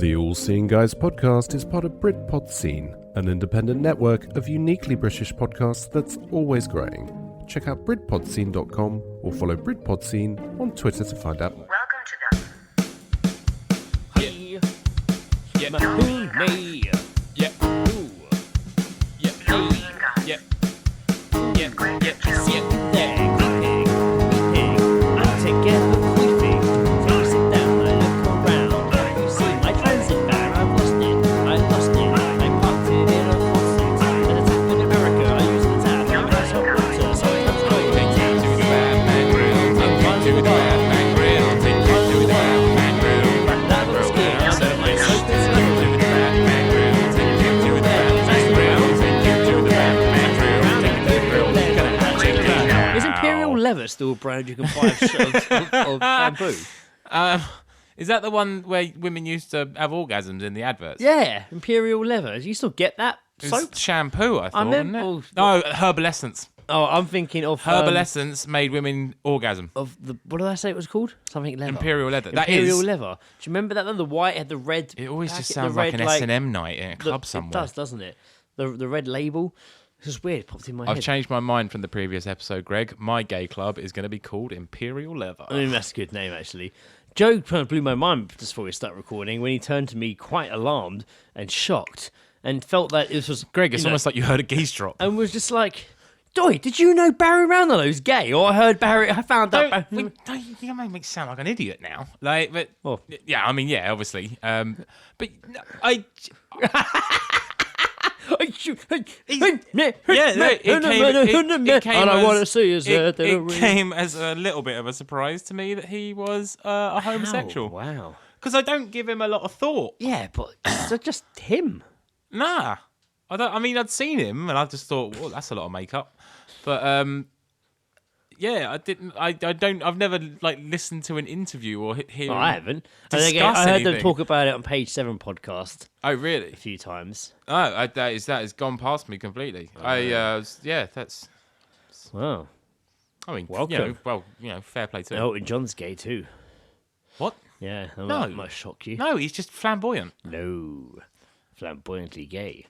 The All Seeing Guys podcast is part of Britpod Scene, an independent network of uniquely British podcasts that's always growing. Check out BritpodScene.com or follow Britpod Scene on Twitter to find out. Welcome to the Hey, yeah, who me? Yeah, who? Yeah, hey, yeah, sit there, creeping, I'm together, creeping. Take a sit down, I look around. You see my transit van, I've lost it, I parked it in a faucet. There's a tap in America, I use the tap, I'm nice hot water, so I'm going. Take you to the Batman grill, take you to the Batman grill, take you to the Batman grill. That was scared, I'm so my soap is Leather still a brand you can buy of shampoo. Is that the one where women used to have orgasms in the adverts? Yeah, Imperial Leather. You still get that It was soap? shampoo, I thought, wasn't it? Oh, No, Herbal Essence. Oh, I'm thinking of Herbal Essence made women orgasm. of the what did I say it was called? Something leather. Imperial Leather. Imperial That is. Leather. Do you remember that one? The white had the red. It always packet, just sounds the like red, an S&M night in a club somewhere. It does, doesn't it? The red label. It's just weird. It popped in my head. I've changed my mind from the previous episode, Greg. My gay club is going to be called Imperial Leather. I mean, that's a good name, actually. Joe kind of blew my mind just before we start recording when he turned to me quite alarmed and shocked and felt that it was... Greg, it's almost like you heard a geese drop. And was just like, Doy, did you know Barry Ranilow's gay? Or I found out... You're making me sound like an idiot now. But Oh. yeah, I mean, yeah, obviously. But I... It came as a little bit of a surprise to me that he was a homosexual. Wow. Because I don't give him a lot of thought. Yeah, but it's just him. Nah. I mean, I'd seen him and I just thought, well, that's a lot of makeup. But yeah, I didn't. I've never listened to an interview or hear. No, I haven't. Discuss I heard them anything. talk about it on Page 7 podcast Oh, really? a few times. Oh, that has gone past me completely. Yeah, that's. Wow. I mean, Welcome. fair play to him. Elton John's gay too. What? Yeah, No. that might shock you. No, he's just flamboyant. No. Flamboyantly gay.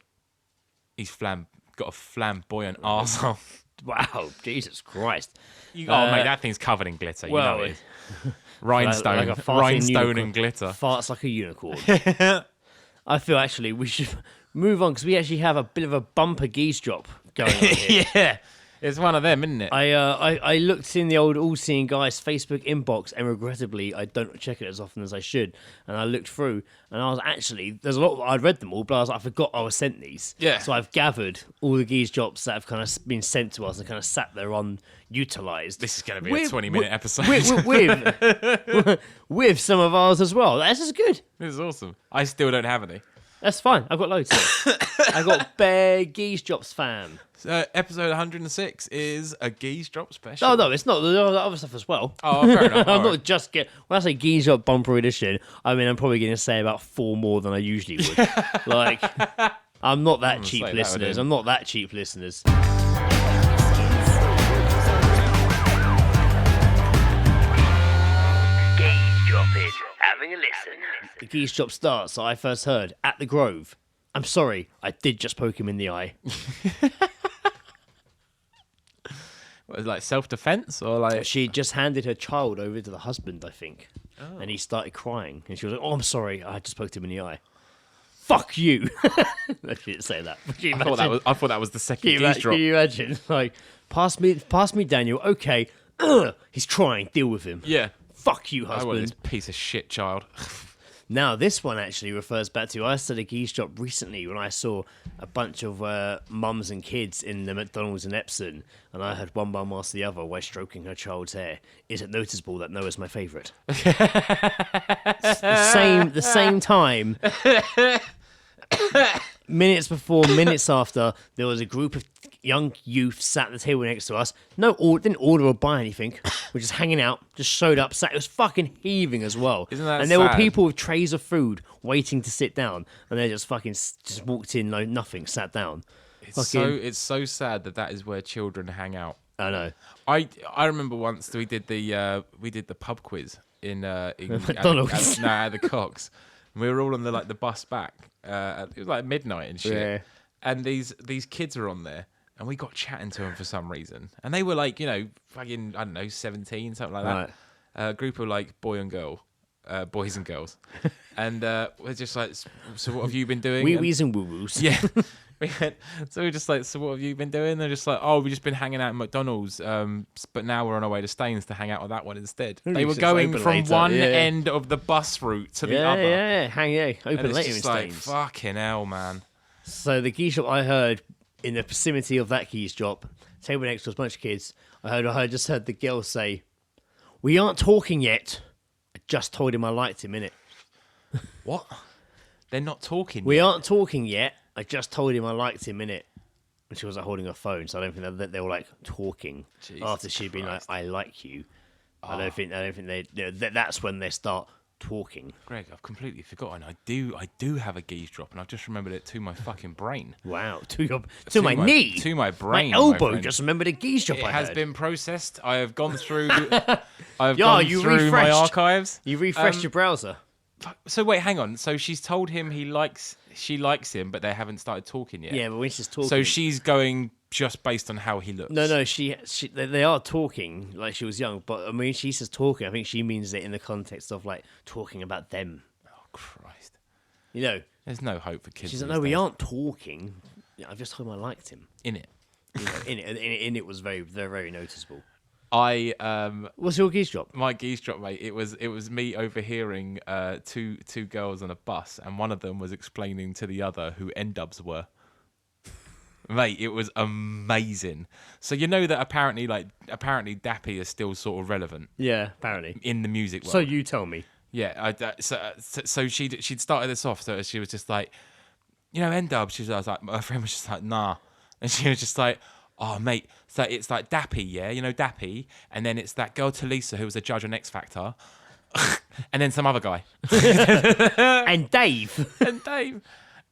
He's got a flamboyant arsehole. Wow, Jesus Christ. Mate, that thing's covered in glitter. well, you know it. Rhinestone, like a farting rhinestone unicorn. and glitter. Farts like a unicorn. I feel actually we should move on because we actually have a bit of a bumper geese drop going on here. Yeah, it's one of them, isn't it? I looked in the old All Seeing Guys Facebook inbox and regrettably I don't check it as often as I should. And I looked through and I was actually, there's a lot, I'd read them all, but I forgot I was sent these. Yeah. So I've gathered all the geese drops that have kind of been sent to us and kind of sat there unutilised. This is going to be a 20-minute episode. With some of ours as well. This is good. This is awesome. I still don't have any. That's fine. I've got loads here. I've got bare geese drops, fam. Episode 106 is a geese drop special. Oh, no, it's not. There's other stuff as well. Oh, fair enough. I'm All not just when I say geese drop bumper edition, I mean I'm probably going to say about 4 more than I usually would. I'm not that cheap, say that, listeners. I I'm not that cheap, listeners. having a listen. The geese drop starts. I first heard at the Grove. I'm sorry, I did just poke him in the eye. What, is it like self-defense or like? She just handed her child over to the husband, I think. Oh. And he started crying. And she was like, oh, I'm sorry, I just poked him in the eye. Fuck you. I didn't say that. I thought that was the second geese drop. Can you imagine? Like, pass me, Daniel. Okay. He's crying. Deal with him. Yeah. Fuck you, I want this husband. piece of shit child. Now, this one actually refers back to, I said a geese drop recently when I saw a bunch of mums and kids in the McDonald's in Epsom, and I had one mum ask the other while stroking her child's hair, is it noticeable that Noah's my favourite? the same time, minutes before, minutes after, there was a group of young youth sat at the table next to us. Didn't order or buy anything. We're just hanging out. Just showed up. Sat. It was fucking heaving as well. Isn't that and there were sad? people with trays of food waiting to sit down, and they just just walked in, no nothing, sat down. It's so sad that is where children hang out. I know. I remember once we did the pub quiz in McDonald's. at the Cox. And we were all on the bus back. It was like midnight and shit. Yeah. And these kids were on there, and we got chatting to them for some reason. And they were like, fucking, I don't know, 17, something like that. Right. A group of like boys and girls. And we're just like, so what have you been doing? Wee-wees and woo-woos. Yeah. So we're just like, so what have you been doing? They're just like, oh, we've just been hanging out at McDonald's, but now we're on our way to Staines to hang out with that one instead. They were It's going open from later, one yeah. end of the bus route to the other. Yeah, open And it's later in just like, Staines. fucking hell, man. So the geese drop I heard in the vicinity of that geese drop, table next to us, bunch of kids. I just heard the girl say, "We aren't talking yet. I just told him I liked him, innit? What? They're not talking. We aren't talking yet. I just told him I liked him, innit?" And she was like holding her phone, so I don't think that they were like talking Jesus after she'd been like, Christ. "I like you." I don't think that's when they start talking. Greg, I've completely forgotten. I do have a geese drop, and I've just remembered it to my fucking brain. Wow, to my knee, to my brain, my elbow. friend. Just remembered a geese drop. It I has heard. been processed. I have gone through. I've Yeah, gone you through my refreshed. archives. You refreshed your browser. So wait, hang on. So she's told him she likes him, but they haven't started talking yet. Yeah, but when she's talking, So she's going just based on how he looks. no, they are talking like she was young, but I mean, she says talking. I think she means it in the context of like talking about them. Oh Christ! You know, There's no hope for kids. she's like, these "No, we days. aren't talking. I've just told him I liked him." In it. You know, in it was they're very noticeable. I What's your geese drop? my geese drop, mate. It was me overhearing two girls on a bus, and one of them was explaining to the other who N-dubs were. Mate, it was amazing. So you know that apparently Dappy is still sort of relevant Yeah, apparently. in the music world. So you tell me. Yeah, so she'd started this off. So she was just like, N-dub. I was like, my friend was just like, nah, and she was just like, oh mate, so it's like Dappy, yeah, Dappy, and then it's that girl Talisa who was a judge on X Factor, and then some other guy, And Dave. and Dave,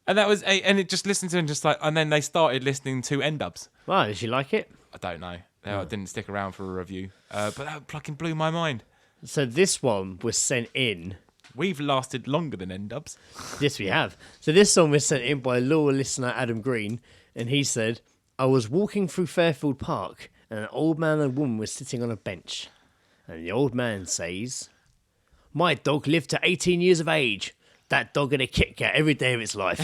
and that was and it just listened to him just like, and then they started listening to N-dubs. Wow, did she like it? I don't know. I didn't stick around for a review, but that fucking blew my mind. So this one was sent in. We've lasted longer than N-dubs. Yes, we have. So this song was sent in by loyal listener Adam Green, and he said, "I was walking through Fairfield Park, and an old man and woman were sitting on a bench. And the old man says, 'My dog lived to 18 years of age. That dog had a Kit Kat every day of its life.'"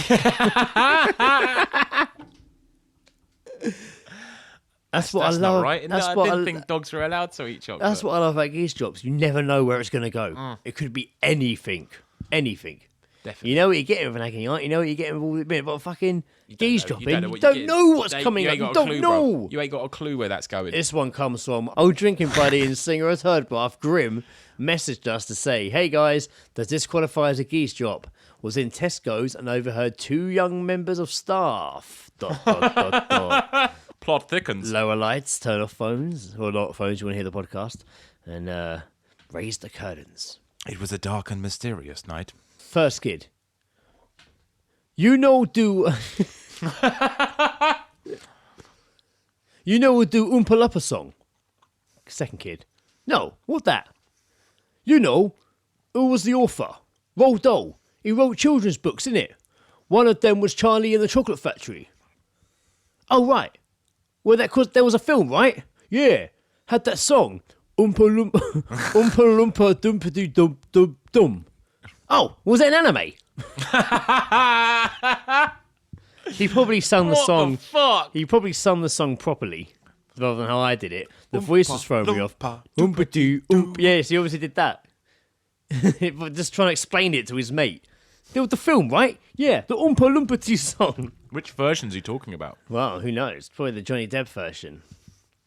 That's what I That's love. not right. That's I what didn't think dogs were allowed to eat chocolate. That's what I love about geese drops. You never know where it's going to go. It could be anything. Anything. Definitely. You know what you're getting with an acting aunt. You know what you're getting with all the bit. But fucking geese know- dropping, you don't know you what don't you're know getting. what's You coming up. ain't You got a don't clue, know. bro. You ain't got a clue where that's going. This one comes from old drinking buddy and singer at Third Bath, Grim, messaged us to say, "Hey guys, does this qualify as a geese drop? Was in Tesco's and overheard two young members of staff. ... Plot thickens. Lower lights, turn off phones, or not phones, you want to hear the podcast, and raise the curtains." It was a dark and mysterious night. First kid. You know do Oompa Loompa song. Second kid. No, what that? You know, who was the author? Roald Dahl. He wrote children's books, innit? One of them was Charlie and the Chocolate Factory. Oh, right. Well, that cause there was a film, right? Yeah. Had that song. Oompa Loompa, Oompa Loompa, Dumpity Dum Dum Dum. Oh, was it an anime? He probably sung the song. What the fuck? He probably sung the song properly, rather than how I did it. The voice was throwing me off. Oompity oomp. Yes, he obviously did that. But just trying to explain it to his mate. There was the film, right? Yeah, the Oompa Loompa song. Which version's he talking about? Well, who knows? Probably the Johnny Depp version,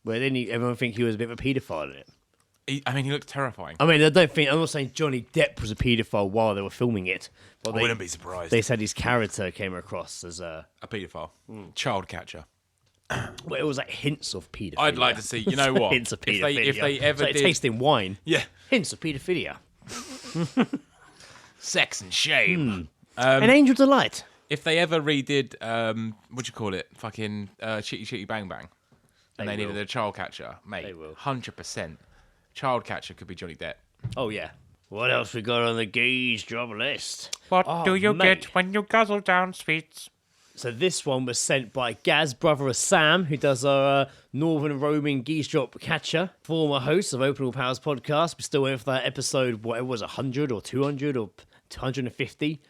where then everyone think he was a bit of a paedophile in it. He looked terrifying. I mean, I'm not saying Johnny Depp was a paedophile while they were filming it. But I wouldn't be surprised. They said his character came across as A paedophile. Child catcher. well, it was like hints of paedophilia. I'd like to see, you know what? Hints of If paedophilia. they ever it's like did... tasting wine. Yeah. Hints of paedophilia. Sex and shame. An angel delight. If they ever redid, what do you call it? Fucking Chitty Chitty Bang Bang. And They they needed will. a child catcher. Mate, They will. 100%. Child catcher could be Johnny Depp. Oh yeah. What else we got on the Geezedrop list? What Oh, do you mate. get when you guzzle down sweets? So this one was sent by Gaz, brother of Sam, who does our Northern Roaming Geezedrop catcher, former host of Open All Powers podcast. We're still waiting for that episode, what it was, 100 or 200 or 250?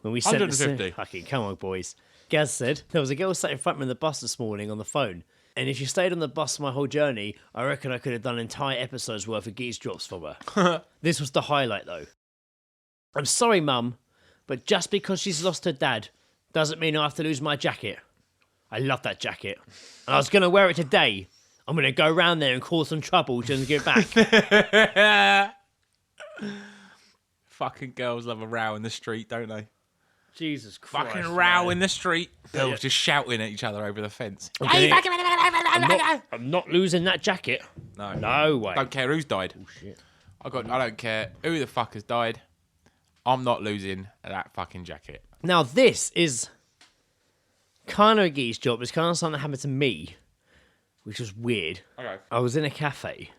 When we sent 150. Fucking come on, boys. Gaz said, there was a girl sat in front of me on the bus this morning on the phone. And if she stayed on the bus my whole journey, I reckon I could have done an entire episode's worth of Geezedrops for her. This was the highlight, though. I'm sorry, Mum, but just because she's lost her dad doesn't mean I have to lose my jacket. I love that jacket. And I was going to wear it today. I'm going to go around there and cause some trouble to give it back. Fucking girls love a row in the street, don't they? Jesus Christ. Fucking row man. in the street. Girls just shouting at each other over the fence. Okay. I'm not losing that jacket. No. No way. Don't care who's died. Oh, shit. I don't care who the fuck has died. I'm not losing that fucking jacket. Now, this is kind of a Geezedrop. It's kind of something that happened to me, which was weird. Okay. I was in a cafe,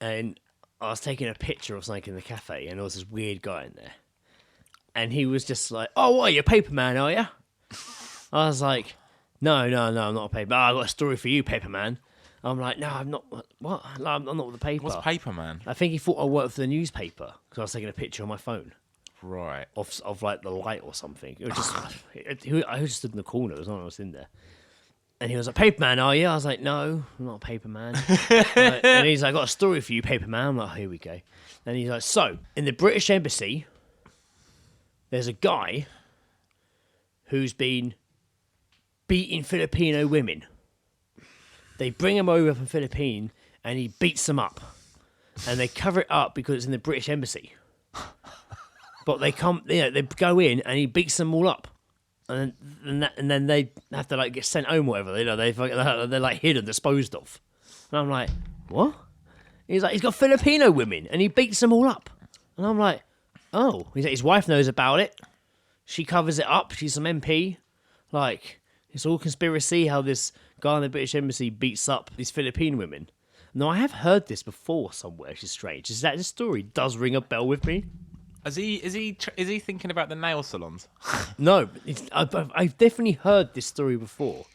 and I was taking a picture of something in the cafe, and there was this weird guy in there. And he was just like, "Oh, what, are you a paper man, are you?" I was like, No, I'm not a paper. I've got a story for you, paper man. I'm like, no, I'm not. What? No, I'm not with the paper. What's paper, man? I think he thought I worked for the newspaper because I was taking a picture on my phone Right. of like the light or something. It was just, I just stood in the corner. There was no one else in there. And he was like, "Paper man, are you?" I was like, "No, I'm not a paper man." And he's like, "I got a story for you, paper man." I'm like, "Here we go." And he's like, "So, in the British Embassy, there's a guy who's been beating Filipino women. They bring him over from Philippines, and he beats them up. And they cover it up because it's in the British Embassy. But they come, they go in, and he beats them all up. And then they have to like get sent home, or whatever. They're like hid and disposed of. And I'm like, what? He's like, he's got Filipino women, and he beats them all up. And I'm like, oh. He's like, his wife knows about it. She covers it up. She's some MP. Like, it's all conspiracy how this guy in the British Embassy beats up these Philippine women. Now, I have heard this before somewhere, which is strange. Is that this story does ring a bell with me? Is he thinking about the nail salons? No, I've definitely heard this story before.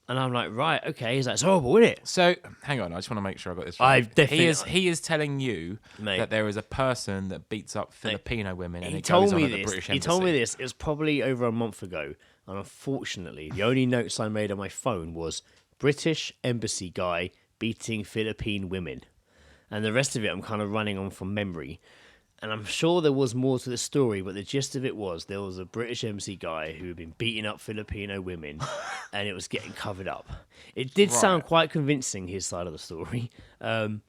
And I'm like, right, okay. He's like, it's horrible, isn't it? So, hang on. I just want to make sure I got this right. I've definitely... He is telling you Mate. that there is a person that beats up Filipino women and He it goes told on me at the this. British He Embassy. told me this. It was probably over a month ago. And unfortunately, the only notes I made on my phone was British Embassy guy beating Philippine women. And the rest of it I'm kind of running on from memory. And I'm sure there was more to the story, but the gist of it was there was a British Embassy guy who had been beating up Filipino women, and it was getting covered up. It did sound quite convincing, his side of the story. But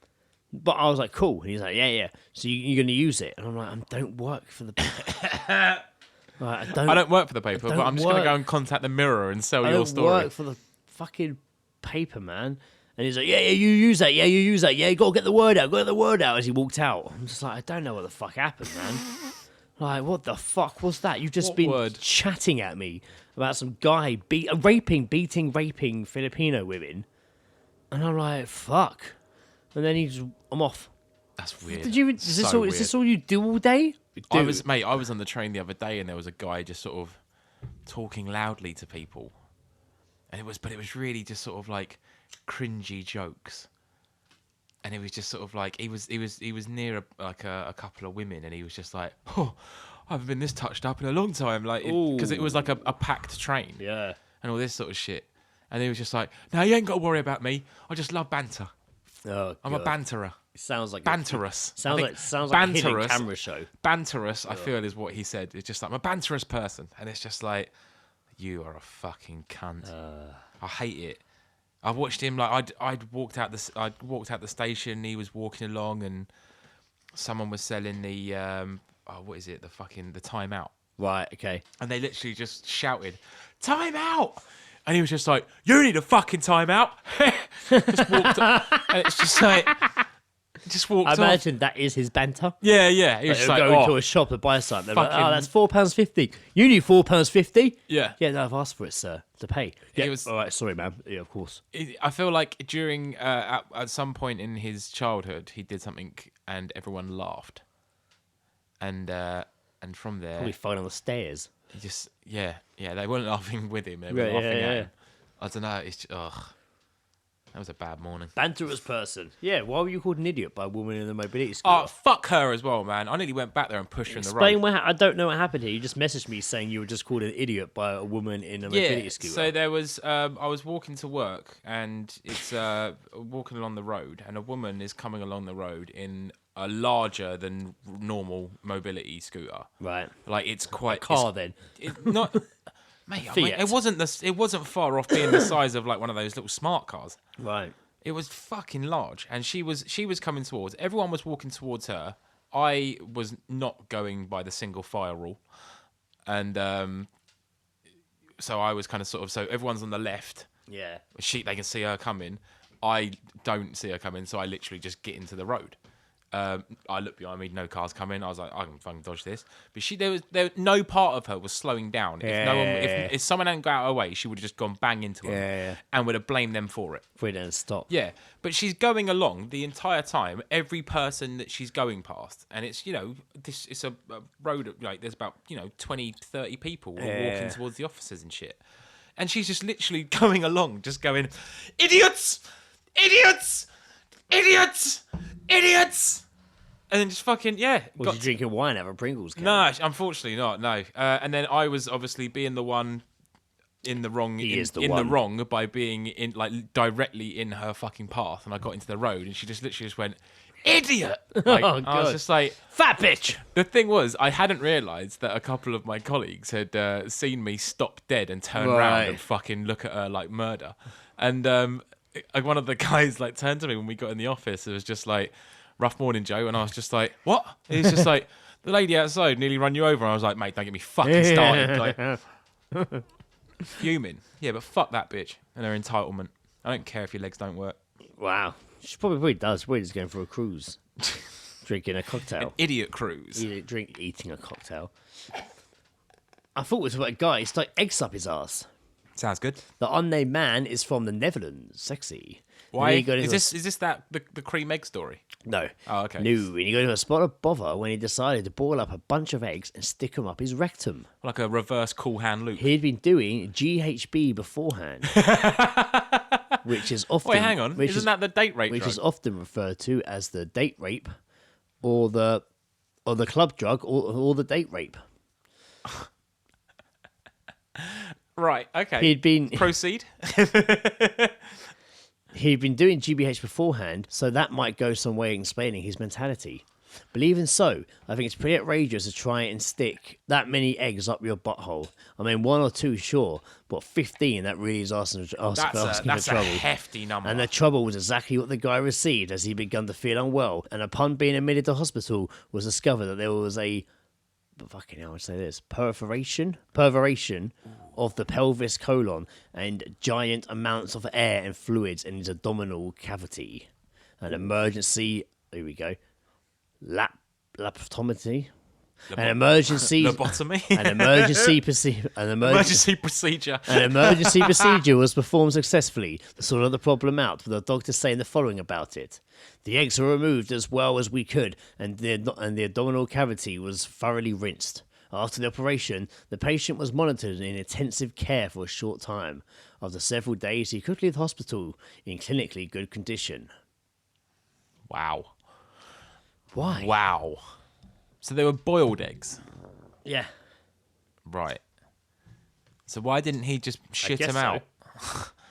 I was like, cool. And he's like, yeah. So you're going to use it? And I'm like, I don't work for the paper. Like, I don't work for the paper, but I'm just going to go and contact the Mirror and sell I your don't story. work for the fucking paper, man. And he's like, yeah, you use that. Yeah, you use that. Yeah, you got to get the word out. As he walked out. I'm just like, I don't know what the fuck happened, man. Like, what the fuck was that? You've just been chatting at me about some guy beating Filipino women. And I'm like, fuck. And then I'm off. That's weird. Is this all you do all day? I was on the train the other day and there was a guy just sort of talking loudly to people. And it was really just sort of like cringy jokes. And it was just sort of like he was near a couple of women and he was just like, "Oh, I haven't been this touched up in a long time," like because it was like a packed train. Yeah. And all this sort of shit. And he was just like, "No, you ain't got to worry about me. I just love banter. Oh, I'm a banterer." Sounds like banterous. Sounds like a hidden camera show. Banterous, I feel, is what he said. It's just like, I'm a banterous person, and it's just like, you are a fucking cunt. I hate it. I watched him like I'd walked out the station. He was walking along, and someone was selling the what is it? The Time Out. Right. Okay. And they literally just shouted, "Time Out!" And he was just like, "You need a fucking time out." Just walked up, and it's just like. Just walked I off. imagine that is his banter. Yeah. He was just like, go into a shop to buy something. They're like, fucking- oh, that's £4.50. You need £4.50? Yeah. Yeah, no, I've asked for it, sir, to pay. Yeah, It was- all right, sorry, ma'am. Yeah, of course. I feel like during at some point in his childhood, he did something and everyone laughed. and from there, Probably fine on the stairs. he just they weren't laughing with him. They were Yeah, laughing yeah, at yeah. him. I don't know. It's just, that was a bad morning. Banterous person. Yeah, why were you called an idiot by a woman in the mobility scooter? Oh, fuck her as well, man. I nearly went back there and pushed her in the road. Explain I don't know what happened here. You just messaged me saying you were just called an idiot by a woman in a mobility scooter. So there was, I was walking to work, and it's walking along the road, and a woman is coming along the road in a larger than normal mobility scooter. Right. Like it's quite A car it's- then. It, not, mate. I mean, Fiat. it wasn't far off being the size of like one of those little smart cars. Right. It was fucking large, and she was coming towards. Everyone was walking towards her. I was not going by the single file rule, and so I was kind of sort of. So everyone's on the left. Yeah. They can see her coming. I don't see her coming, so I literally just get into the road. I looked behind me, no cars coming. I was like, I can fucking dodge this. But there no part of her was slowing down. If someone hadn't got out of her way, she would have just gone bang into her and would have blamed them for it. We didn't stop. Yeah, but she's going along the entire time. Every person that she's going past, and it's it's a road like there's about 20, 30 people walking towards the offices and shit, and she's just literally going along, just going, idiots, idiots, idiots, idiots, and then just fucking Was you drinking wine out of a Pringles can? No, unfortunately not. No, and then I was obviously being the one in the wrong. The wrong by being in like directly in her fucking path, and I got into the road, and she just literally just went, "Idiot!" Like, Oh, I was God. just like, Fat bitch! the thing was, I hadn't realised that a couple of my colleagues had seen me stop dead and turn around Right. and fucking look at her like murder. And one of the guys like turned to me when we got in the office. It was just like, "Rough morning, Joe," and I was just like, "What?" He's just like, "The lady outside nearly run you over." And I was like, "Mate, don't get me fucking started." Like, fuming. Yeah, but fuck that bitch and her entitlement. I don't care if your legs don't work. Wow. She probably does. We're just going for a cruise. Drinking a cocktail. Idiot cruise. Eating a cocktail. I thought it was about a guy. It's like eggs up his ass. Sounds good. The unnamed man is from the Netherlands. Sexy. Why And he got is into this the cream egg story? No. Oh, okay. No, and he got into a spot of bother when he decided to boil up a bunch of eggs and stick them up his rectum. Like a reverse cool hand loop. He'd been doing GHB beforehand, which is often. Wait, hang on. Isn't that the date rape Which drug? is often referred to as the date rape, or the club drug, or the date rape. Right. Okay. He'd been Proceed. He'd been doing GBH beforehand, so that might go some way in explaining his mentality. But even so, I think it's pretty outrageous to try and stick that many eggs up your butthole. I mean, 1 or 2, sure, but 15, that really is asking for That's a trouble. hefty number. And the trouble was exactly what the guy received as he began to feel unwell. And upon being admitted to hospital, was discovered that there was a, fucking hell, I'd say this, perforation of the pelvis colon and giant amounts of air and fluids in his abdominal cavity. An emergency, here we go, laparotomy. An emergency lobotomy. emergency procedure. An emergency procedure was performed successfully to sort of the problem out, with the doctor saying the following about it. The eggs were removed as well as we could, and the abdominal cavity was thoroughly rinsed. After the operation, the patient was monitored in intensive care for a short time. After several days, he could leave the hospital in clinically good condition. Wow. Why? Wow. So they were boiled eggs. Yeah. Right. So why didn't he just shit guess them so. out?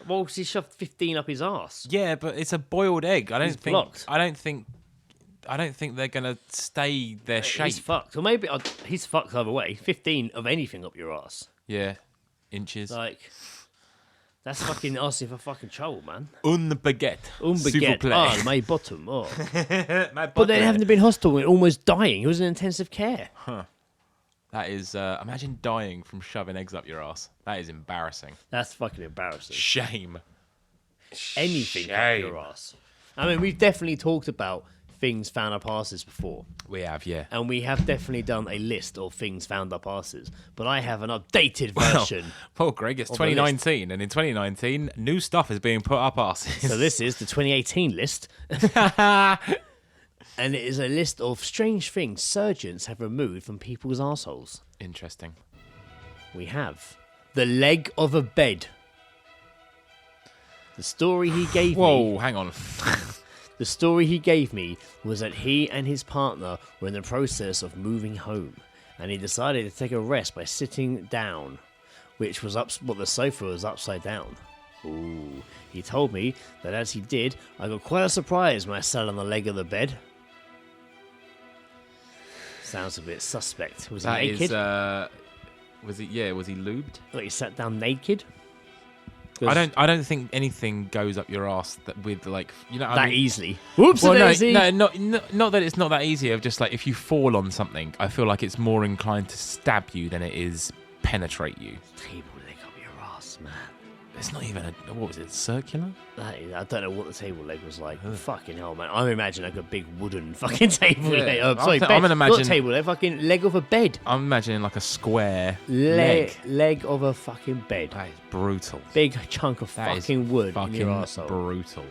Well, 'cause he shoved 15 up his arse. Yeah, but it's a boiled egg. He's blocked. I don't think they're gonna stay their shape. He's fucked. Or maybe he's fucked either way. 15 of anything up your arse. Yeah. Inches. Like, that's fucking asking for fucking trouble, man. Un baguette. S'il vous Baguette. plaît. Oh, my bottom. Oh. My But then butter. having been hospital and almost dying. He was in intensive care. That is, imagine dying from shoving eggs up your ass. That is embarrassing. That's fucking embarrassing. Shame. Anything up Shame. your ass. I mean, we've definitely talked about things found up arses before. We have, yeah. And we have definitely done a list of things found up arses. But I have an updated version. Well, Greg, it's of the list. 2019, and in 2019, new stuff is being put up arses. So this is the 2018 list. And it is a list of strange things surgeons have removed from people's arseholes. Interesting. We have the leg of a bed. The story he gave me... Whoa, hang on. The story he gave me was that he and his partner were in the process of moving home, and he decided to take a rest by sitting down, which was the sofa was upside down. Ooh. He told me that as he did, I got quite a surprise when I sat on the leg of the bed. Sounds a bit suspect. Was he naked? Was he lubed? Like he sat down naked? I don't think anything goes up your ass that with like easily. Whoops! Well, no, not that it's not that easy. Of just like if you fall on something, I feel like it's more inclined to stab you than it is penetrate you. Table leg up your ass, man. It's not even what was it? Circular? I don't know what the table leg was like. Fucking hell, man! I'm imagining like a big wooden fucking table leg. I'm gonna imagine not table leg, fucking leg of a bed. I'm imagining like a square leg of a fucking bed. That is brutal. Big chunk of fucking wood in your arsehole. Brutal.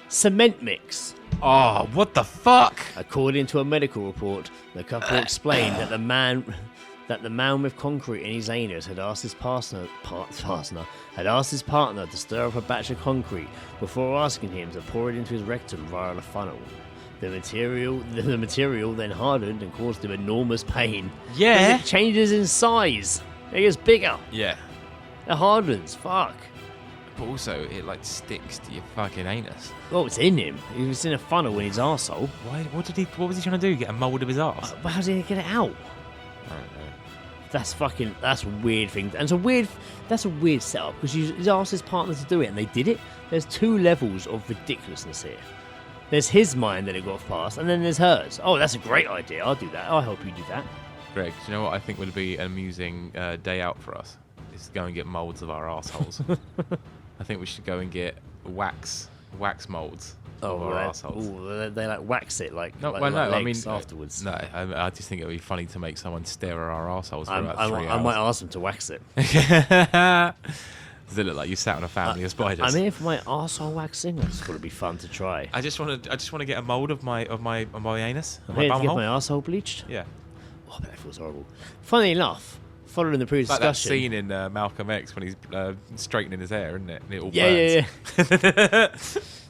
Cement mix. Oh, what the fuck? According to a medical report, the couple explained that the man with concrete in his anus had asked his partner to stir up a batch of concrete before asking him to pour it into his rectum via a funnel. The material then hardened and caused him enormous pain. Yeah. It changes in size. It gets bigger. Yeah. It hardens. Fuck. But also, it like sticks to your fucking anus. Well, it's in him. He was in a funnel in his arsehole. Why? What was he trying to do? Get a mould of his arse? But how did he get it out? I don't know. That's a weird thing. And that's a weird setup because he's asked his partner to do it and they did it. There's two levels of ridiculousness here. There's his mind that it got past, and then there's hers. Oh, that's a great idea. I'll do that. I'll help you do that. Greg, do you know what I think would be an amusing day out for us? Is to go and get moulds of our arseholes. I think we should go and get wax moulds of our arseholes. Oh, they like wax it like afterwards. No, I just think it would be funny to make someone stare at our arseholes for about 3 hours. I might ask them to wax it. Does it look like you sat on a family of spiders? I'm here for my arsehole waxing. I just thought it'd be fun to try. I just want to get a mould of my anus. I'm here to get my arsehole bleached. Yeah. Oh, that feels horrible. Funny enough, following the previous like discussion, that scene in Malcolm X when he's straightening his hair, isn't it? And it all burns. Yeah.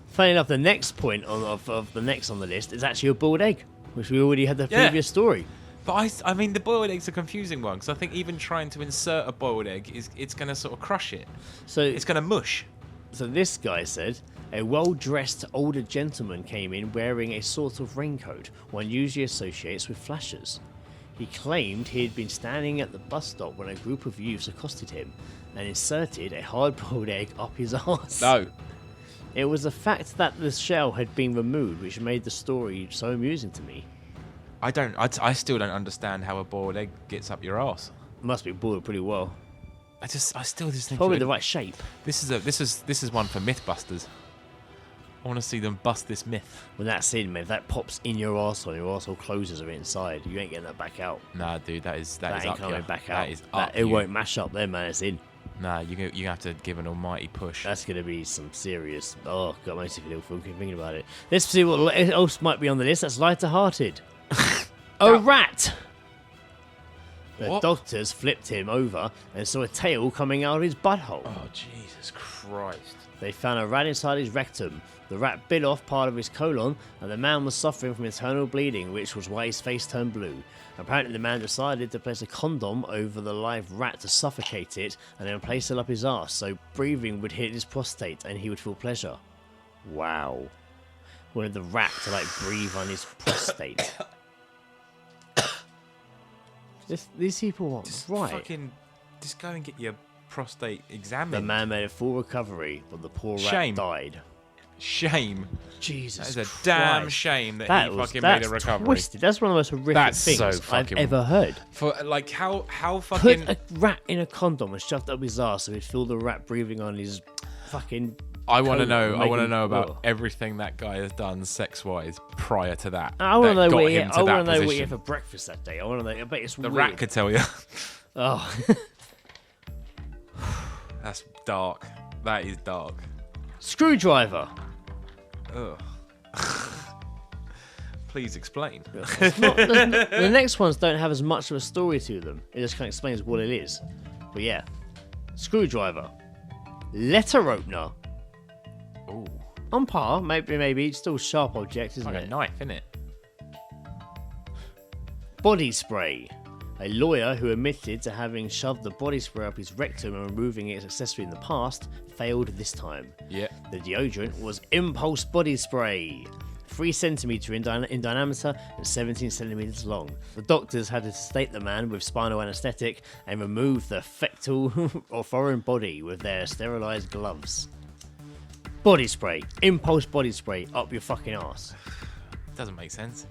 Funny enough, the next point of the next on the list is actually a boiled egg, which we already had the previous story. But I mean, the boiled egg's a confusing one because I think even trying to insert a boiled egg it's going to sort of crush it. So it's going to mush. So this guy said a well-dressed older gentleman came in wearing a sort of raincoat one usually associates with flashers. He claimed he had been standing at the bus stop when a group of youths accosted him and inserted a hard-boiled egg up his arse. No. It was the fact that the shell had been removed which made the story so amusing to me. I still don't understand how a boiled egg gets up your arse. Must be boiled pretty well. I still just think probably the right shape. This is one for Mythbusters. I want to see them bust this myth. When that's in, man, if that pops in your arsehole closes are inside. You ain't getting that back out. Nah, dude, that is ain't up coming here. back out. That is up. It won't mash up then, man. It's in. Nah, you have to give an almighty push. That's going to be some serious... Oh, God, makes me feel funky thinking about it. Let's see what else might be on the list that's lighter-hearted. A rat! The doctors flipped him over and saw a tail coming out of his butthole. Oh, Jesus Christ. They found a rat inside his rectum. The rat bit off part of his colon, and the man was suffering from internal bleeding, which was why his face turned blue. Apparently, the man decided to place a condom over the live rat to suffocate it, and then place it up his arse, so breathing would hit his prostate, and he would feel pleasure. Wow. Wanted the rat to, breathe on his prostate. These people are right. Just go and get your prostate examined. The man made a full recovery, but the poor rat died. Shame. Jesus That is a Christ. damn shame that he fucking made a recovery. Twisted. That's one of the most horrific things I've ever heard. For how fucking... Put a rat in a condom and shoved it up his arse so he'd feel the rat breathing on his fucking... I want to know about everything that guy has done sex-wise prior to that. I want to know what he he had for breakfast that day. I want to know. I bet it's the weird. rat could tell you. Oh. That's dark. That is dark. Screwdriver. Ugh. Please explain. The next ones don't have as much of a story to them. It just kind of explains what it is. But yeah, screwdriver, letter opener. Ooh, On par, maybe. It's still a sharp object, isn't like a it? knife, isn't it? Body spray. A lawyer who admitted to having shoved the body spray up his rectum and removing it successfully in the past failed this time. Yeah. The deodorant was impulse body spray. 3 centimetres in diameter and 17 centimetres long. The doctors had to sedate the man with spinal anaesthetic and remove the fecal or foreign body with their sterilised gloves. Body spray. Impulse body spray up your fucking arse. Doesn't make sense.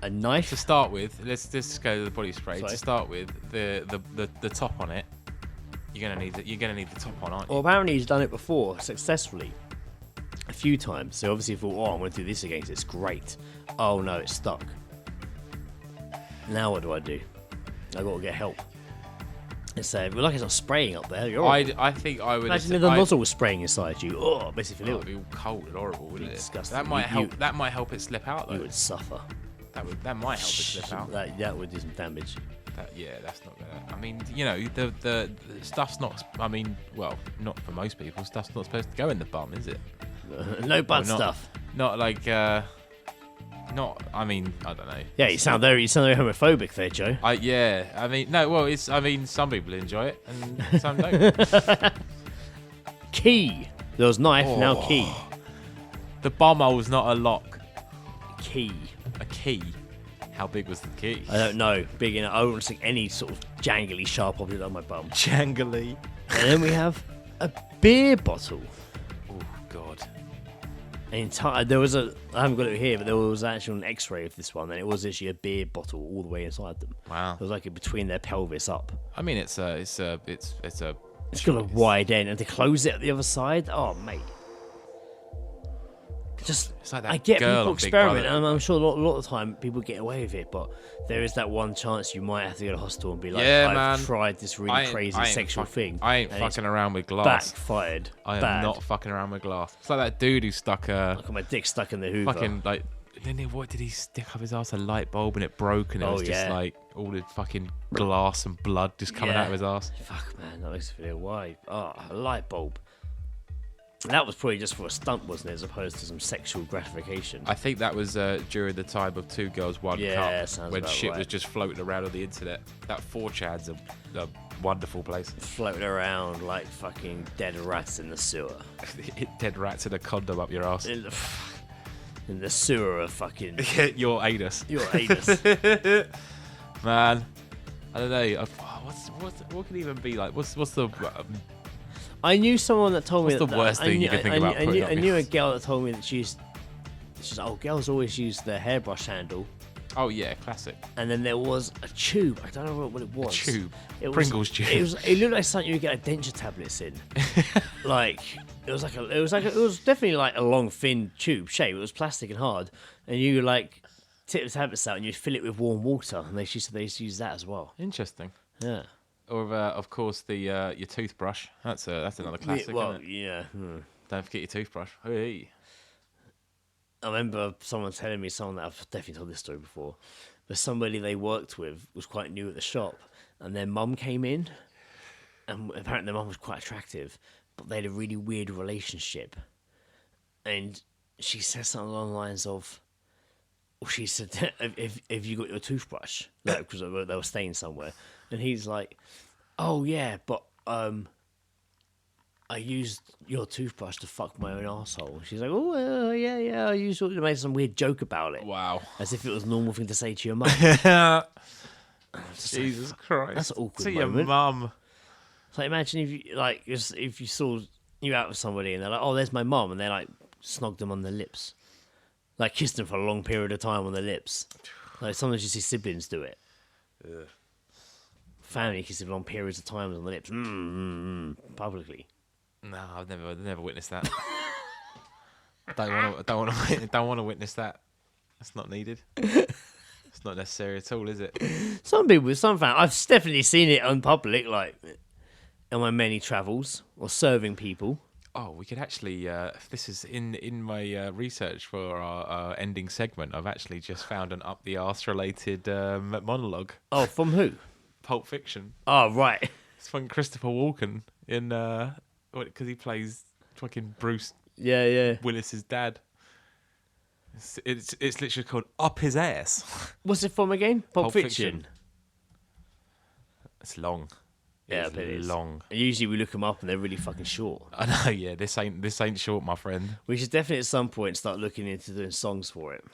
A knife. To start with, let's just go to the body spray. Sorry. To start with, the top on it, you're gonna need the top on, aren't you? Well, apparently he's done it before successfully. A few times. So obviously he thought, oh, I'm going to do this again 'cause it's great. Oh no, it's stuck. Now what do? I got to get help. It's like it's not spraying up there. You're I think I would. Imagine if the nozzle was spraying inside you. Oh, basically, It'd be all cold and horrible, wouldn't it? disgusting. That might You- help. That might help it slip out, you though. would suffer. That might help it slip out. That would do some damage. That's not gonna. I mean, the stuff's not. I mean, well, not for most people. Stuff's not supposed to go in the bum, is it? No bad not- stuff. Not like. Not. I mean, I don't know. Yeah, you sound very homophobic there, Joe. Yeah. I mean, no. Well, it's. I mean, some people enjoy it and some don't. Key. There was knife, now Oh. key. The bum hole's not a lock. Key. A key. How big was the key? I don't know. Big enough. I don't want to stick any sort of jangly, sharp object on my bum. Jangly. And then we have a beer bottle. Oh God. There was I haven't got it here, but there was actually an X-ray of this one, and it was actually a beer bottle all the way inside them. Wow. It was like between their pelvis up. I mean, it's a. It's got a wide end, and to close it at the other side, oh mate. Just, It's like that I get girl people on Big experiment, Brother. and I'm sure a lot of the time people get away with it, but there is that one chance you might have to go to hospital and be like, Yeah, I've man. tried this really crazy sexual thing. I ain't and it's fucking around with glass. backfired. I am bad. not fucking around with glass. It's like that dude who stuck a I got my dick stuck in the Hoover. fucking like. What did he stick up his ass? A light bulb and it broke, and it Oh, was just yeah. like all the fucking glass and blood just coming Yeah. out of his ass. Fuck, man, that makes me feel why. Oh, a light bulb. That was probably just for a stunt, wasn't it, as opposed to some sexual gratification. I think that was during the time of Two Girls One Yeah, Cup, sounds when about shit right. was just floating around on the internet. That 4chan's a wonderful place. Floating around like fucking dead rats in the sewer. Dead rats in a condom up your ass. In the sewer of fucking Your anus. your anus. Man, I don't know. What can even be like? What's the I knew someone that told me What's the worst thing you can think about putting up I knew your a ass? girl that told me that she's girls always use the hairbrush handle, Oh yeah, classic. and then there was a tube. I don't know what it was. Tube. It was, Pringles tube. It looked like something you get a denture tablets in. Like it was definitely like a long thin tube shape. It was plastic and hard, and you like tip the tablets out and you fill it with warm water, and they used to use that as well. Interesting. Yeah. Or of course the your toothbrush. That's another classic. Well, isn't it? yeah. Don't forget your toothbrush. Hey. I remember someone telling me, someone that I've definitely told this story before, but somebody they worked with was quite new at the shop, and their mum came in, and apparently their mum was quite attractive, but they had a really weird relationship, and she said something along the lines of, well, she said, if you got your toothbrush, like, because they were staying somewhere, and he's like, oh yeah, but I used your toothbrush to fuck my own arsehole. She's like, oh, yeah, I used it. Made some weird joke about it. Wow. As if it was a normal thing to say to your mum. Jesus Christ. That's an awkward To your moment. mum. So imagine if you saw you out with somebody and they're like, oh, there's my mum, and they like snogged them on the lips. Like kissed them for a long period of time on the lips. Like sometimes you see siblings do it. Ugh. Family kissing long periods of time on the lips. Publicly. No, I've never witnessed that. don't want to witness that. That's not needed. It's not necessary at all, is it? Some people, some fans, I've definitely seen it on public, like on my many travels or serving people. Oh, we could actually. This is in my research for our ending segment. I've actually just found an up the arse related monologue. Oh, from who? Pulp Fiction. Oh, right. It's from Christopher Walken in because he plays fucking Bruce Yeah. Willis's dad. It's literally called Up His Ass. What's it from again? Pulp Fiction. Fiction. It's long. Yeah, It's but it is. long. And usually we look them up and they're really fucking short. I know. Yeah, this ain't short, my friend. We should definitely at some point start looking into doing songs for it.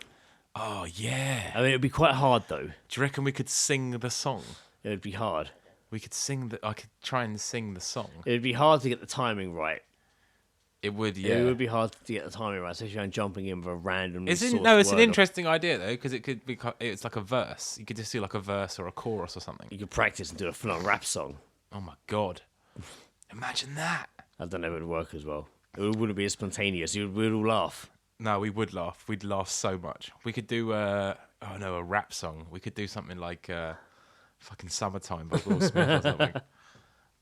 Oh yeah. I mean, it'd be quite hard though. Do you reckon we could sing the song? It would be hard. We could sing I could try and sing the song. It would be hard to get the timing right. It would, yeah. It would be hard to get the timing right, especially when jumping in with a random. It's source an word. interesting idea though, because it could be. It's like a verse. You could just do like a verse or a chorus or something. You could practice and do a full-on rap song. Oh my god! Imagine that. I don't know if it would work as well. It wouldn't be as spontaneous. We'd all laugh. No, we would laugh. We'd laugh so much. We could do a rap song. We could do something like fucking Summertime by Will Smith or something.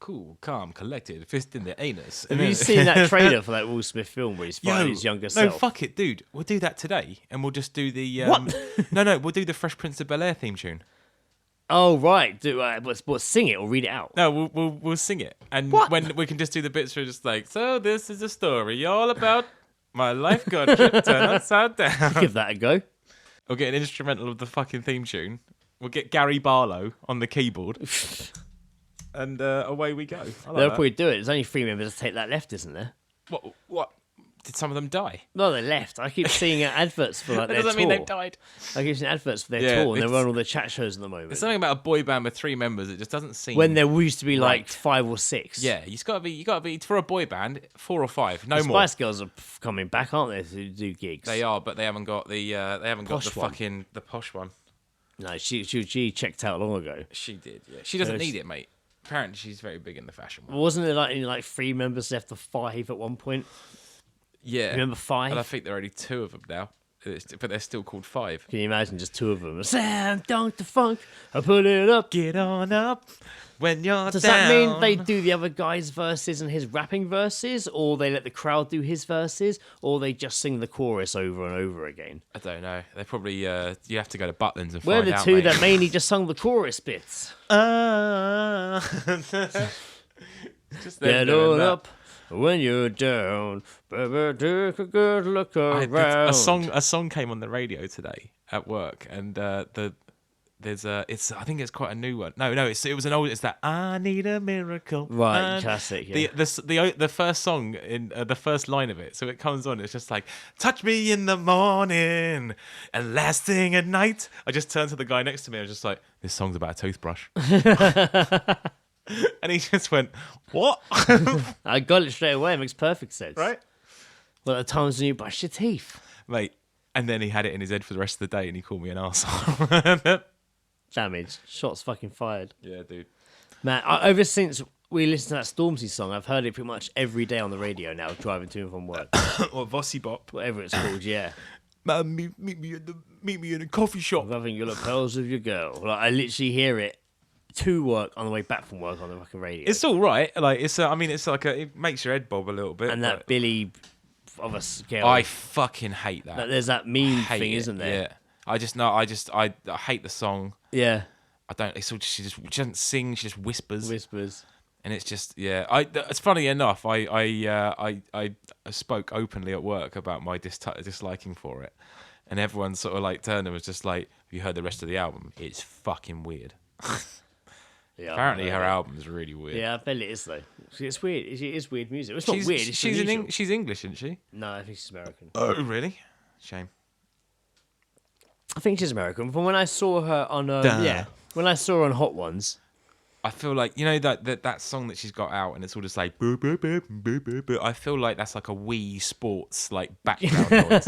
Cool, calm, collected, fist in the anus. Have you seen that trailer for that Will Smith film where he's fighting his younger No, self? fuck it, dude. We'll do that today, and we'll just do the What? No, we'll do the Fresh Prince of Bel-Air theme tune. Oh right, but sing it or read it out. No, we'll sing it, and when we can just do the bits where just like, so this is a story all about my life got turned upside down. Give that a go. We'll get an instrumental of the fucking theme tune. We'll get Gary Barlow on the keyboard, and away we go. I like They'll that. probably do it. There's only 3 members to take that left, isn't there? What? Did some of them die? No, they left. I keep seeing adverts for like That their doesn't tour. mean they died. I keep seeing adverts for their Yeah, tour, and they it's- run all the chat shows at the moment. There's something about a boy band with 3 members. It just doesn't seem. When there used to be like Right. 5 or 6. Yeah, you gotta be for a boy band, 4 or 5, no the more. Spice Girls are coming back, aren't they, to do gigs? They are, but they haven't got the Posh one. fucking the posh one. No, she checked out long ago. She did, yeah. She doesn't Yes. need it, mate. Apparently, she's very big in the fashion world. Wasn't there like only like 3 members left of 5 at one point? Yeah, Remember 5? and I think there are only 2 of them now, but they're still called 5. Can you imagine just 2 of them? Sam, dunk the funk, I put it up. Get on up when you're Does down. that mean they do the other guy's verses and his rapping verses, or they let the crowd do his verses, or they just sing the chorus over and over again? I don't know. They probably you have to go to Butlins and We're find the out. 2 mate. that mainly just sung the chorus bits. Just them Get doing on that. up when you're down. Baby, take a good look around. A song came on the radio today at work, and I think it's quite a new one. No, it was an old. It's that I need a miracle. Right, classic, yeah. The first song in the first line of it. So it comes on. It's just like touch me in the morning and last thing at night. I just turned to the guy next to me. I was just like, this song's about a toothbrush. And he just went, what? I got it straight away. It makes perfect sense. Right? Well, the times when you brush your teeth. Mate. And then he had it in his head for the rest of the day, and he called me an arsehole. Damage. Shots fucking fired. Yeah, dude. Man, ever since we listened to that Stormzy song, I've heard it pretty much every day on the radio now, driving to and from work. Or Vossi Bop. Whatever it's called, yeah. Man, meet me in a coffee shop. Loving your lapels of your girl. Like, I literally hear it to work on the way back from work on the fucking radio. It's all right. Like it's like it makes your head bob a little bit. And that but Billy of a scale. I fucking hate that. Like, there's that meme Hate thing, it, isn't there? Yeah. I hate the song. Yeah. I don't. It's all just she doesn't sing. She just whispers. Whispers. And it's just It's funny enough. I spoke openly at work about my disliking for it, and everyone sort of like turned and was just like, "Have you heard the rest of the album? It's fucking weird." Yeah, Apparently, I her know. album's really weird. Yeah, I bet it is though. It's weird. It is weird music. It's not weird. It's unusual. She's English, isn't she? No, I think she's American. Oh, really? Shame. I think she's American. From when I saw her on, Duh. when I saw her on Hot Ones. I feel like that song that she's got out, and it's all just like boo, boo, boo, boo, boo, boo. I feel like that's like a Wii Sports like background noise.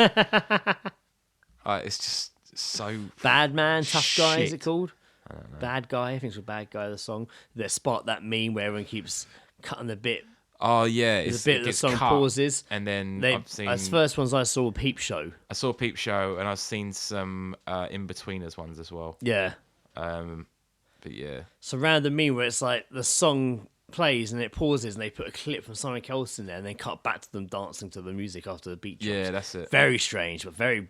It's just so Bad Man, Tough Guy, is Shit. it called? I don't know. Bad Guy, I think it's called Bad Guy, the song. They spot that meme where everyone keeps cutting the bit. Oh yeah, There's a bit it of the gets song cut, pauses. and then As first ones I saw, Peep Show. I saw Peep Show, and I've seen some in betweeners ones as well. Yeah. But yeah, So around the meme where it's like the song plays and it pauses and they put a clip from something else in there and then cut back to them dancing to the music after the beat drops. Yeah, that's it. Very strange, but very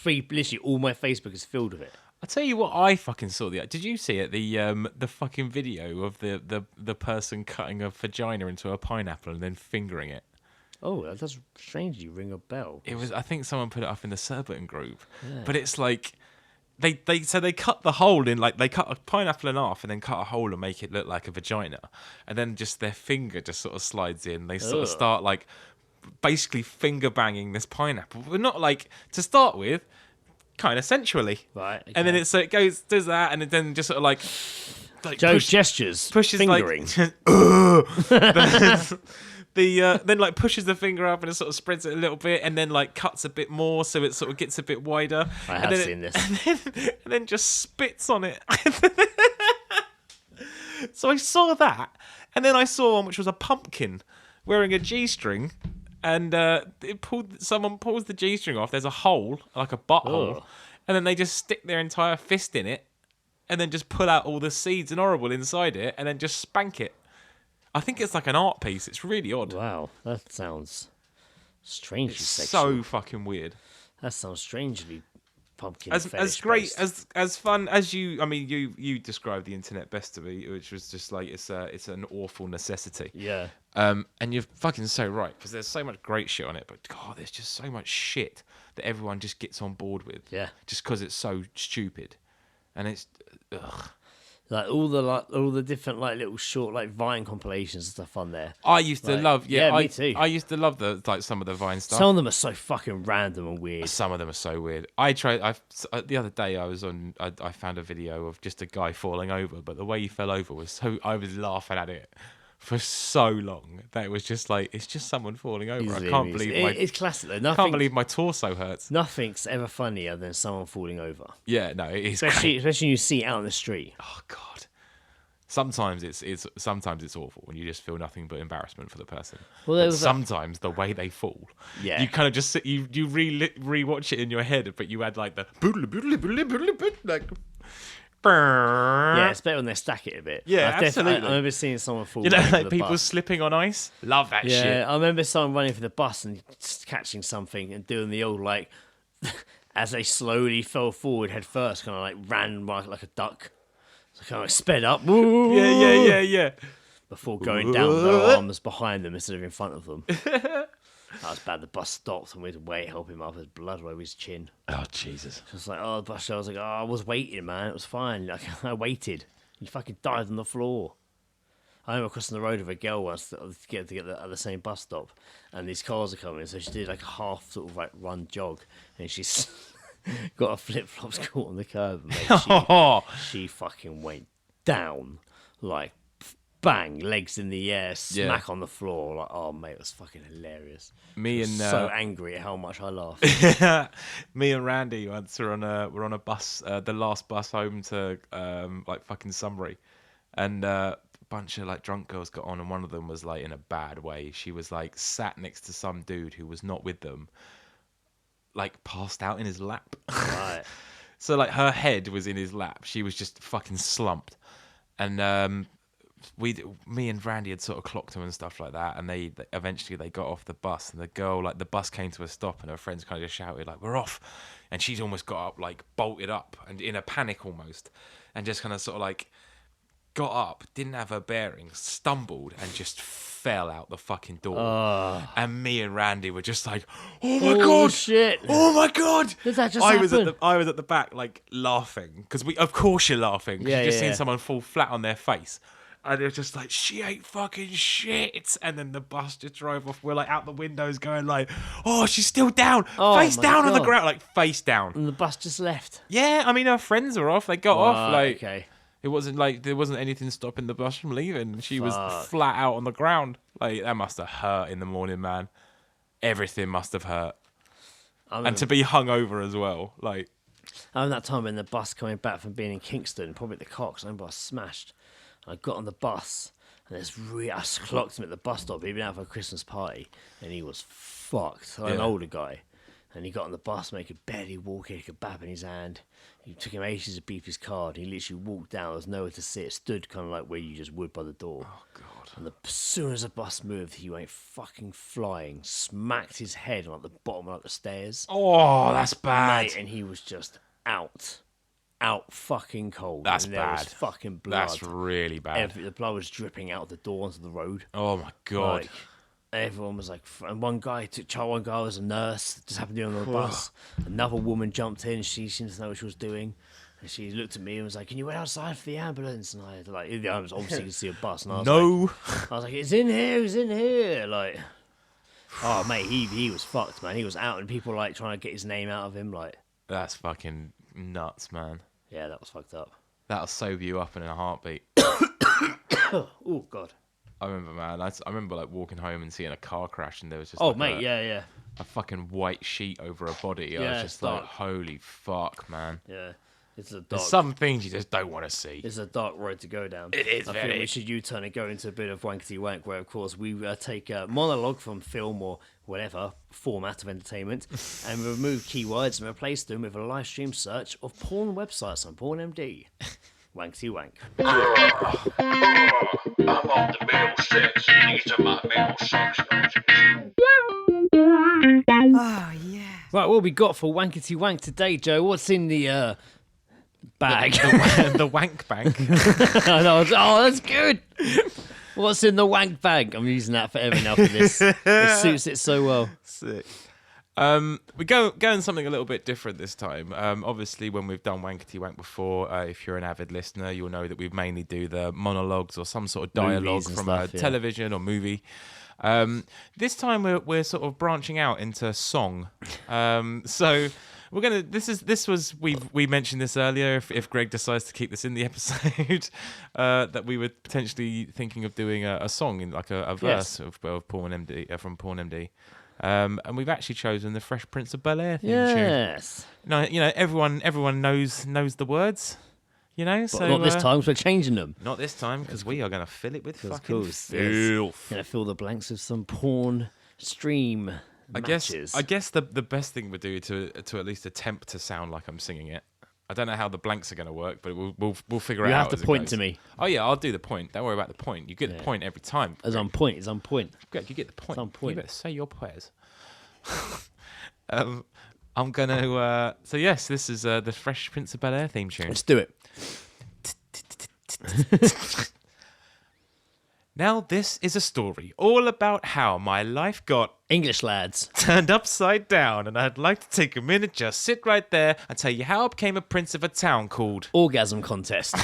literally all my Facebook is filled with it. I'll tell you what I fucking saw. Did you see it? The fucking video of the person cutting a vagina into a pineapple and then fingering it. Oh, that does strangely ring a bell. It was. I think someone put it up in the Surbiton group. Yeah. But it's like they cut the hole in, like they cut a pineapple in half and then cut a hole and make it look like a vagina, and then just their finger just sort of slides in. They sort of start like basically finger banging this pineapple, but not like to start with. Kind of sensually, right? Okay. And then it does that, and it then just sort of like gestures, pushes fingering. Then like pushes the finger up and it sort of spreads it a little bit, and then like cuts a bit more, so it sort of gets a bit wider. I have seen this, and then just spits on it. So I saw that, and then I saw one which was a pumpkin wearing a G-string. And someone pulls the G-string off. There's a hole, like a butthole, and then they just stick their entire fist in it, and then just pull out all the seeds and horrible inside it, and then just spank it. I think it's like an art piece. It's really odd. Wow, that sounds strangely sexual. sexual. So fucking weird. That sounds strangely pumpkin. As great as fun as you. I mean, you described the internet best to me, which was just like it's an awful necessity. Yeah. And you're fucking so right, because there's so much great shit on it, but God, there's just so much shit that everyone just gets on board with. Yeah. Just because it's so stupid, and it's ugh. Like all the different like little short like Vine compilations and stuff on there. I used to love, me too. I used to love some of the Vine stuff. Some of them are so fucking random and weird. Some of them are so weird. The other day I found a video of just a guy falling over, but the way he fell over was I was laughing at it for so long that it was just like, it's just someone falling over. I can't believe it's classic though. I can't believe my torso hurts. Nothing's ever funnier than someone falling over. Yeah, no, it is. Especially when you see it out on the street. Oh God. Sometimes it's awful when you just feel nothing but embarrassment for the person. Well, sometimes the way they fall, you kind of just sit, you rewatch it in your head, but you add like the like. Yeah, it's better when they stack it a bit. Yeah, absolutely. I remember seeing someone fall. Like people bus. Slipping on ice. Love that shit. Yeah, I remember someone running for the bus and catching something and doing the old like, as they slowly fell forward head first, kind of like ran like a duck. So kind of sped up. Yeah. Before going down with their arms behind them instead of in front of them. That was bad. The bus stopped and we had to wait, help him up. There's blood all over his chin. Oh, Jesus. So it's like, the bus. I was like, I was waiting, man. It was fine. Like, I waited. He fucking died on the floor. I remember crossing the road with a girl once to get at the same bus stop, and these cars are coming. So she did like a half sort of like run jog, and she's got her flip flops caught on the curb. And she fucking went down like. Bang, legs in the air, smack on the floor. Like, oh mate, it was fucking hilarious. So angry at how much I laughed. Me and Randy once were on a bus, the last bus home to like fucking Sunbury, and a bunch of like drunk girls got on, and one of them was like in a bad way. She was like sat next to some dude who was not with them, like passed out in his lap. Right. So like her head was in his lap. She was just fucking slumped, and me and Randy had sort of clocked him and stuff like that, and they eventually got off the bus, and the girl, like the bus came to a stop, and her friends kind of just shouted like, "We're off," and she's almost got up, like bolted up, and in a panic almost, and just kind of sort of like got up, didn't have her bearings, stumbled, and just fell out the fucking door. And me and Randy were just like, "Oh my God, shit! Oh my God!" Did that just happen? I was at the back like laughing because of course you're laughing because you just seen someone fall flat on their face. And it was just like, she ate fucking shit. And then the bus just drove off. We're like out the windows going like, oh, she's still down. Face down on the ground. Like face down. And the bus just left. Yeah, I mean, her friends were off. They got off. Like, okay. It wasn't like, there wasn't anything stopping the bus from leaving. She was flat out on the ground. Like, that must have hurt in the morning, man. Everything must have hurt. And to be hungover as well. Like, I remember that time when the bus coming back from being in Kingston, probably at the Cox, I remember I was smashed. I got on the bus, and I clocked him at the bus stop. He'd been out for a Christmas party, and he was fucked. So an older guy. And he got on the bus, mate, he could barely walk, he could bab in his hand. It took him ages to beep his card. He literally walked down, there was nowhere to sit, stood kind of like where you just would by the door. Oh, God. And as soon as the bus moved, he went fucking flying, smacked his head on like, the bottom of like, the stairs. Oh, that's bad. Mate, and he was just out fucking cold. That's and there was bad. fucking blood. That's really bad. The blood was dripping out the door onto the road. Oh, my God. Like, everyone was like, and one guy was a nurse, just happened to be on the bus. Another woman jumped in, she seemed to know what she was doing. And she looked at me and was like, "Can you wait outside for the ambulance?" And I like, I was obviously could see a bus. And I was like, "It's in here." Like, oh mate, he was fucked, man. He was out, and people like trying to get his name out of him. Like, That's fucking nuts, man. yeah, that was fucked up. That'll sober you up in a heartbeat. Oh god. I remember, man. I remember like walking home and seeing a car crash, and there was just Oh like mate, yeah. a fucking white sheet over a body. I Yeah, was just it's like, dark. holy fuck, man. Yeah. It's a dark. There's some things you just don't want to see. It's a dark road to go down. It is I very. think we should U-turn and go into a bit of Wankerty Wank, where, of course, we take a monologue from film or whatever format of entertainment and remove keywords and replace them with a live stream search of porn websites on PornMD. Wankerty Wank. I'm on the middle six. These are my middle six. Right, what we got for Wankerty Wank today, Joe? What's in the bag? The wank bank. I know. Oh, that's good. What's in the wank bag? I'm using that forever now for this. It suits it so well. Sick. We going something a little bit different this time. Obviously, when we've done Wankerty Wank before, if you're an avid listener, you'll know that we mainly do the monologues or some sort of dialogue Movies and from stuff, a yeah. television or movie. This time we're sort of branching out into song. So we're gonna. We mentioned this earlier. If Greg decides to keep this in the episode, that we were potentially thinking of doing a song in like a verse of Porn MD from Porn MD. And we've actually chosen the Fresh Prince of Bel-Air theme tune. Yes. No, everyone knows the words. But So not this time, 'cause we're changing them. Not this time, because we are going to fill it with Of fucking course, filth. Gonna fill the blanks with some porn stream matches. I guess the best thing would do to at least attempt to sound like I'm singing it. I don't know how the blanks are going to work, but we'll figure it You out. have to as it point goes. to me. Oh yeah, I'll do the point. Don't worry about the point. You get the point every time. It's on point. It's on point. Greg, you get the point. on point. You better say your prayers. I'm gonna. So yes, this is the Fresh Prince of Bel-Air theme tune. Let's do it. Now this is a story all about how my life got English lads. turned upside down, and I'd like to take a minute, just sit right there and tell you how I became a prince of a town called Orgasm contest.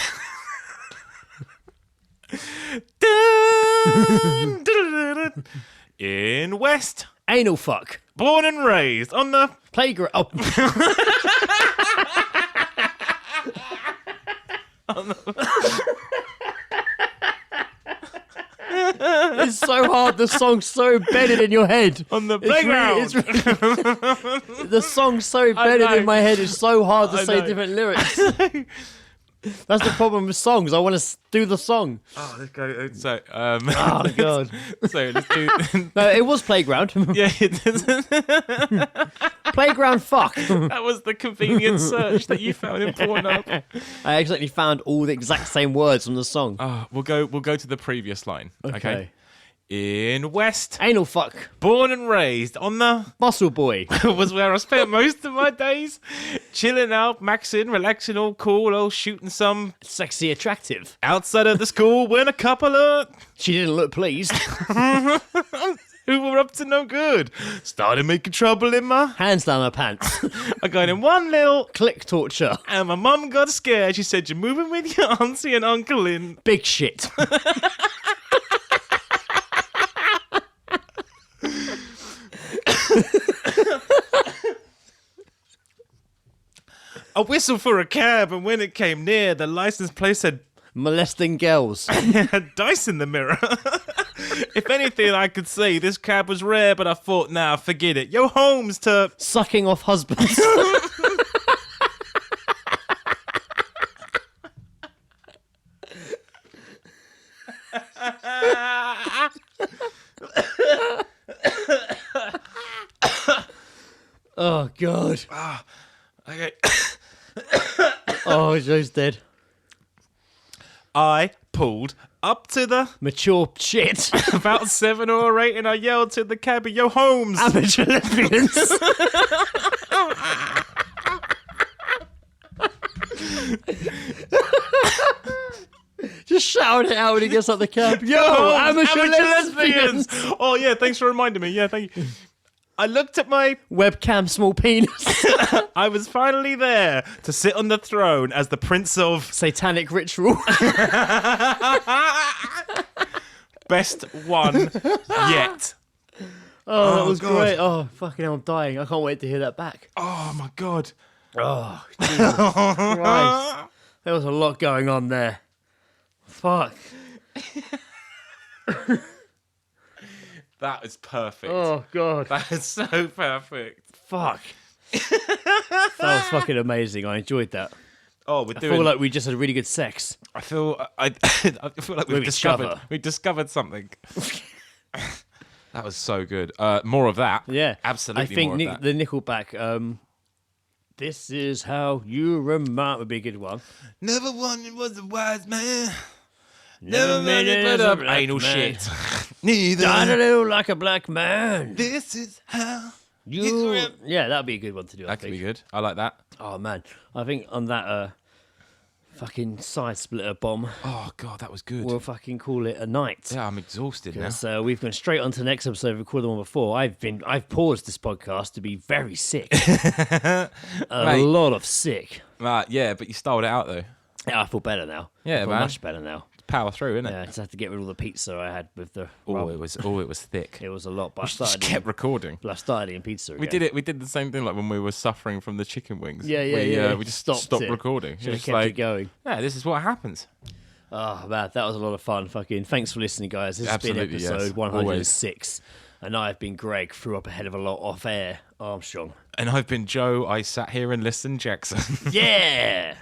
in West, Anal fuck. born and raised on the Playground. Oh. It's so hard. The song's so embedded in your head. on the It's really- playground. it's really- the song's so embedded know. in my head. It's so hard to I say know. different lyrics. That's the problem with songs. I want to do the song. Oh, let's go. So, Oh god. so let's do. No, it was playground. Yeah, Playground fuck. that was the convenient search that you found in Pornhub. I accidentally found all the exact same words from the song. We'll go to the previous line. Okay. In West, Anal fuck. born and raised on the Muscle boy. was where I spent most of my days, chilling out, maxing, relaxing, all cool, all shooting some Sexy attractive. outside of the school when a couple of She didn't look pleased. who were up to no good started making trouble in my. Hands down her pants. I got in one little. Click torture. And my mum got scared. She said, "You're moving with your auntie and uncle in." Big shit. I whistled for a cab, and when it came near, the license plate said, Molesting girls. had dice in the mirror. If anything, I could say this cab was rare, but I thought, nah, forget it. Yo, Holmes to. Sucking off husbands. Oh, God. Okay. Oh, Joe's dead. I pulled up to the Mature shit. about 7 or 8 and I yelled to the cabbie, yo, Holmes. Amateur lesbians. Just shout it out when he gets out the cab. Yo, amateur lesbians. Oh, yeah, thanks for reminding me. Yeah, thank you. I looked at my... Webcam small penis. I was finally there to sit on the throne as the prince of... Satanic ritual. Best one yet. Oh, that was God. great. Oh, fucking hell, I'm dying. I can't wait to hear that back. Oh, my God. Oh, Jesus Christ. There was a lot going on there. Fuck. That is perfect. Oh, God. That is so perfect. Fuck. That was fucking amazing. I enjoyed that. Oh, we're I doing... feel like we just had really good sex. I feel like With we've each other. discovered something. That was so good. More of that. Yeah. Absolutely I think more of that. the Nickelback, This Is How You Remind would be a good one. Never one was a wise man. Never made it put as a up black anal man. shit. Neither. Da-da-do like a black man. This is how You... Yeah, that'd be a good one to do, I that could think. be good. I like that. Oh, man. I think on that fucking side splitter bomb, Oh god, that was good. we'll fucking call it a night. Yeah, I'm exhausted now. Because we've gone straight on to the next episode. We've recorded the one before. I've paused this podcast to be very sick. A Mate. lot of sick. Yeah, but you styled it out though. Yeah, I feel better now. Yeah, I feel man. much better now. Power through, innit? Yeah, I just had to get rid of all the pizza I had with the. Oh, rub. it was thick. It was a lot, but I We just started. kept recording. But I started eating pizza. We Again. did it. We did the same thing like when we were suffering from the chicken wings. Yeah. We just Stopped stopped it. recording. Should have Just kept like, it going. yeah, this is what happens. Oh man, that was a lot of fun. Fucking thanks for listening, guys. This has been Absolutely, yes. episode 106, and I've been Greg. Threw up a head of a lot off air. Armstrong. And I've been Joe. I sat here and listened, Jackson. Yeah.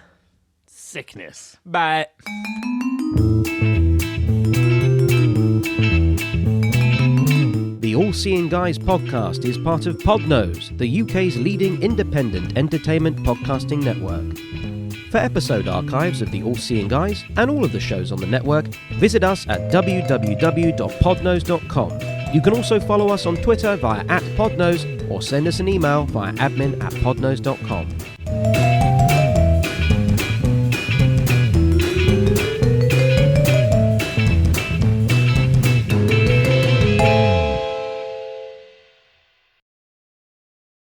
Sickness. Bye. The All Seeing Guys podcast is part of Podnose, the UK's leading independent entertainment podcasting network. For episode archives of the All Seeing Guys and all of the shows on the network, visit us at www.podnose.com. You can also follow us on Twitter via @podnose or send us an email via admin@podnose.com.